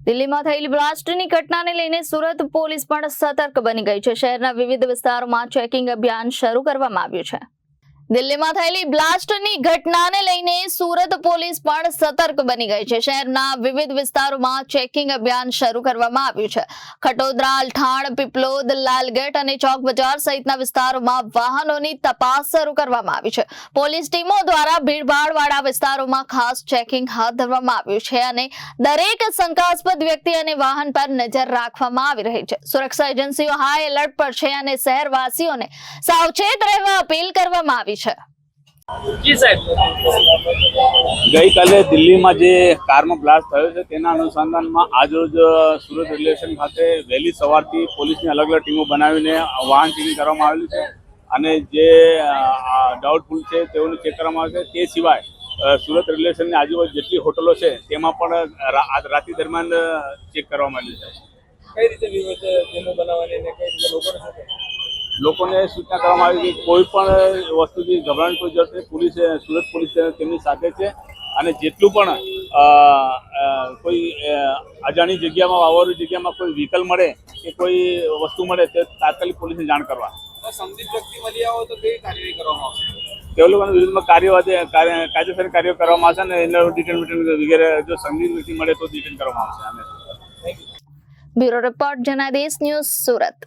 દિલ્હીમાં થયેલી બ્લાસ્ટની ઘટનાને લઈને સુરત પોલીસ પણ સતર્ક બની ગઈ છે। શહેરના વિવિધ વિસ્તારોમાં ચેકિંગ અભિયાન શરૂ કરવામાં આવ્યું છે। દિલ્હીમાં થયેલી બ્લાસ્ટની ઘટનાને લઈને સુરત પોલીસ પણ સતર્ક બની ગઈ છે। શહેરના વિવિધ વિસ્તારોમાં ચેકિંગ અભિયાન શરૂ કરવામાં આવ્યું છે। ખટોદરા, અલથાણ, પીપલોદ, લાલગેટ અને ચોક બજાર સહિતના વિસ્તારોમાં વાહનોની તપાસ શરૂ કરવામાં આવી છે। પોલીસ ટીમો દ્વારા ભીડભાડવાળા વિસ્તારોમાં ખાસ ચેકિંગ હાથ ધરવામાં આવ્યું છે અને દરેક શંકાસ્પદ વ્યક્તિ અને વાહન પર નજર રાખવામાં આવી રહી છે। સુરક્ષા એજન્સીઓ હાઈ એલર્ટ પર છે અને શહેરવાસીઓને સાવચેત રહેવા અપીલ કરવામાં આવી છે। ગઈકાલે દિલ્હીમાં જે કારમાં બ્લાસ્ટ થયો છે તેના અનુસંધાનમાં આજરોજ સુરત રેલવે સ્ટેશન ખાતે વહેલી સવારથી પોલીસની અલગ અલગ ટીમો બનાવીને વાહન ચેકિંગ કરવામાં આવેલું છે અને જે ડાઉટફુલ છે તેઓને ચેક કરવામાં આવે છે। તે સિવાય સુરત રેલવે સ્ટેશનની આજુબાજુ જેટલી હોટલો છે તેમાં પણ રાત્રિ દરમિયાન ચેક કરવામાં આવ્યું છે। કઈ રીતે ટીમો બનાવવાની અને કઈ રીતે લોકોને સૂચના કરવામાં આવી કે કોઈ પણ વસ્તુથી ગભરાવાની કોઈ જરૂર નથી। પોલીસ સુરત પોલીસ તેમની સાથે છે અને જેટલું પણ કોઈ અજાણી જગ્યામાં વાવવાની જગ્યામાં કોઈ વ્હીકલ મળે કે કોઈ વસ્તુ મળે તે તાત્કાલિક પોલીસને જાણ કરવા। સંદિગ્ધ વ્યક્તિ મળી આવો તો કેવી કાર્યવાહી કરવામાં આવશે? તે લોકોના વિરુદ્ધમાં કાયદેસર કાર્ય કરવામાં આવશે અને એનો ડિટેન વગેરે જો સંદિગ્ધ વ્યક્તિ મળે તો ડિટેન કરવામાં આવશે। Bureau report Janadesh news Surat.